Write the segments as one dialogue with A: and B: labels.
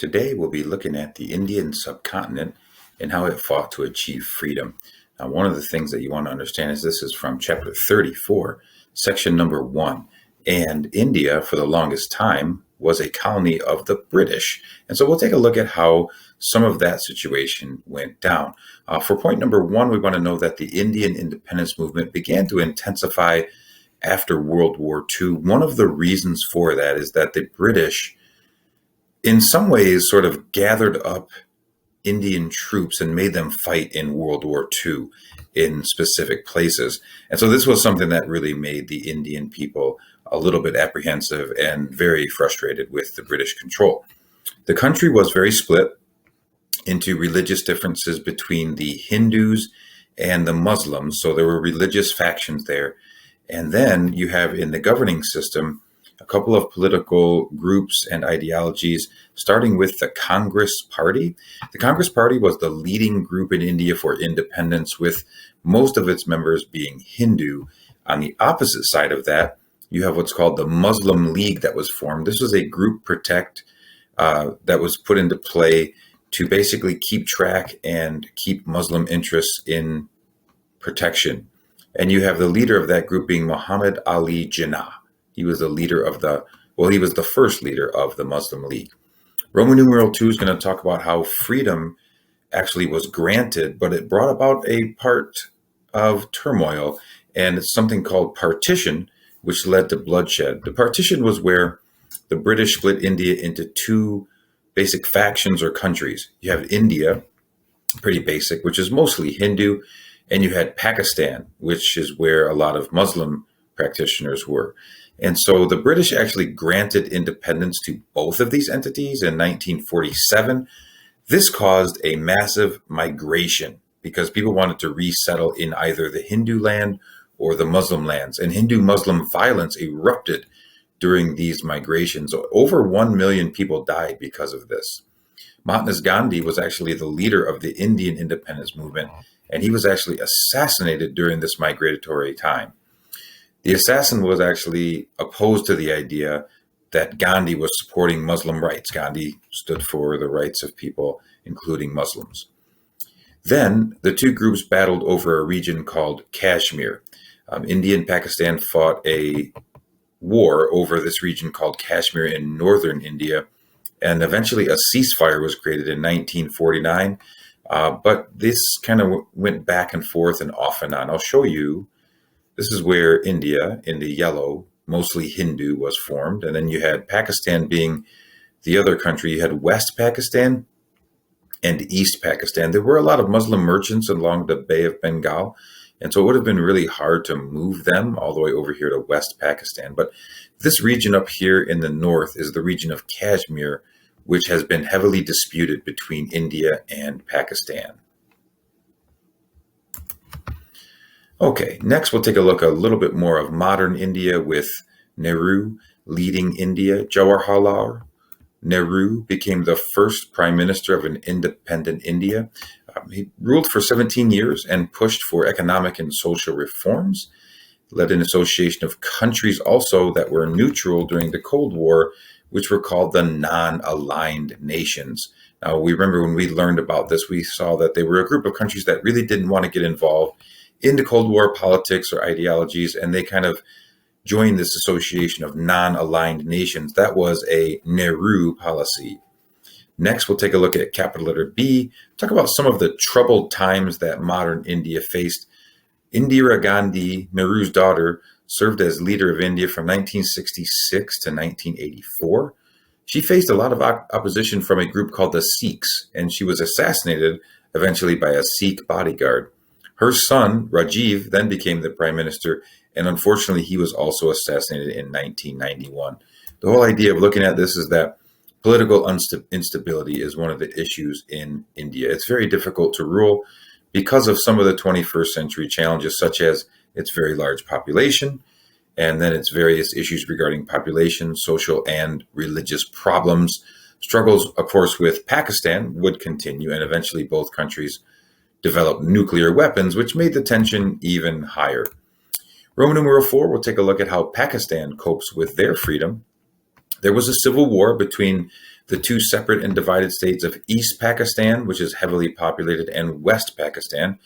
A: Today we'll be looking at the Indian subcontinent and how it fought to achieve freedom. Now, one of the things that you want to understand is this is from chapter 34, section number 1. And India, for the longest time, was a colony of the British. And so we'll take a look at how some of that situation went down. For point number 1, we want to know that the Indian independence movement began to intensify after World War II. One of the reasons for that is that the British, in some ways, sort of gathered up Indian troops and made them fight in World War II in specific places. And so this was something that really made the Indian people a little bit apprehensive and very frustrated with the British control. The country was very split into religious differences between the Hindus and the Muslims. So there were religious factions there. And then you have in the governing system a couple of political groups and ideologies, starting with the Congress Party. The Congress Party was the leading group in India for independence, with most of its members being Hindu. On the opposite side of that, you have what's called the Muslim League that was formed. This was a group that was put into play to basically keep track and keep Muslim interests in protection. And you have the leader of that group being Muhammad Ali Jinnah. He was the leader of he was the first leader of the Muslim League. Roman numeral 2 is going to talk about how freedom actually was granted, but it brought about a part of turmoil, and it's something called partition, which led to bloodshed. The partition was where the British split India into two basic factions or countries. You have India, pretty basic, which is mostly Hindu, and you had Pakistan, which is where a lot of Muslim practitioners were. And so the British actually granted independence to both of these entities in 1947. This caused a massive migration because people wanted to resettle in either the Hindu land or the Muslim lands. And Hindu-Muslim violence erupted during these migrations. Over 1 million people died because of this. Mahatma Gandhi was actually the leader of the Indian independence movement, and he was actually assassinated during this migratory time. The assassin was actually opposed to the idea that Gandhi was supporting Muslim rights. Gandhi stood for the rights of people, including Muslims. Then the two groups battled over a region called Kashmir. India and Pakistan fought a war over this region called Kashmir in northern India, and eventually a ceasefire was created in 1949. But this kind of went back and forth and off and on. I'll show you. This is where India, in the yellow, mostly Hindu, was formed. And then you had Pakistan being the other country. You had West Pakistan and East Pakistan. There were a lot of Muslim merchants along the Bay of Bengal. And so it would have been really hard to move them all the way over here to West Pakistan. But this region up here in the north is the region of Kashmir, which has been heavily disputed between India and Pakistan. Okay, next we'll take a look a little bit more of modern India with Nehru leading India. Jawaharlal Nehru became the first prime minister of an independent India. He ruled for 17 years and pushed for economic and social reforms, led an association of countries also that were neutral during the Cold War, which were called the non-aligned nations. Now, we remember when we learned about this, we saw that they were a group of countries that really didn't want to get involved in the Cold War politics or ideologies, and they kind of joined this association of non-aligned nations. That was a Nehru policy. Next, we'll take a look at capital letter B, talk about some of the troubled times that modern India faced. Indira Gandhi, Nehru's daughter, served as leader of India from 1966 to 1984. She faced a lot of opposition from a group called the Sikhs, and she was assassinated eventually by a Sikh bodyguard. Her son, Rajiv, then became the prime minister, and unfortunately, he was also assassinated in 1991. The whole idea of looking at this is that political instability is one of the issues in India. It's very difficult to rule because of some of the 21st century challenges, such as its very large population, and then its various issues regarding population, social, and religious problems. Struggles, of course, with Pakistan would continue, and eventually both countries developed nuclear weapons, which made the tension even higher. Roman numeral 4, we'll take a look at how Pakistan copes with their freedom. There was a civil war between the two separate and divided states of East Pakistan, which is heavily populated, and West Pakistan,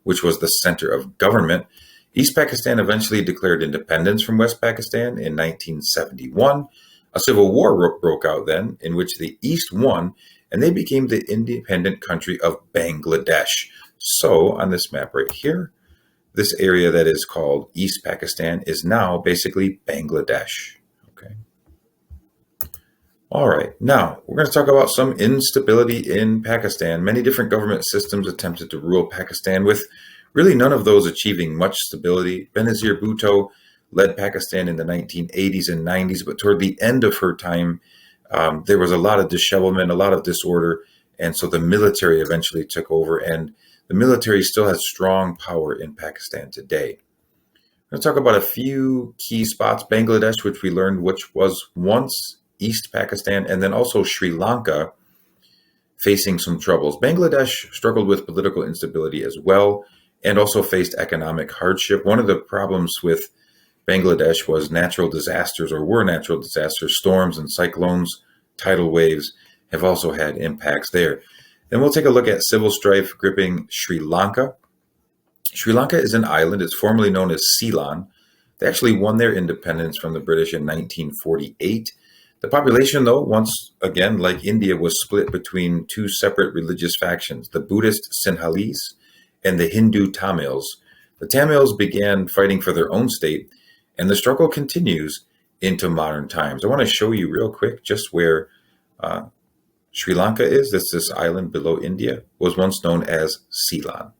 A: which was the center of government. East Pakistan eventually declared independence from West Pakistan in 1971. A civil war broke out then, in which the East won, and they became the independent country of Bangladesh. So, on this map right here, this area that is called East Pakistan is now basically Bangladesh. Okay. All right, now we're going to talk about some instability in Pakistan. Many different government systems attempted to rule Pakistan, with really none of those achieving much stability. Benazir Bhutto led Pakistan in the 1980s and 90s, but toward the end of her time, there was a lot of dishevelment, a lot of disorder, and so the military eventually took over, and the military still has strong power in Pakistan today. I'm going to talk about a few key spots. Bangladesh, which we learned which was once East Pakistan, and then also Sri Lanka facing some troubles. Bangladesh struggled with political instability as well, and also faced economic hardship. One of the problems with Bangladesh was natural disasters, or were natural disasters. Storms and cyclones, tidal waves have also had impacts there. Then we'll take a look at civil strife gripping Sri Lanka. Sri Lanka is an island. It's formerly known as Ceylon. They actually won their independence from the British in 1948. The population, though, once again, like India, was split between two separate religious factions, the Buddhist Sinhalese and the Hindu Tamils. The Tamils began fighting for their own state, and the struggle continues into modern times. I want to show you real quick just where Sri Lanka is. This island below India was once known as Ceylon.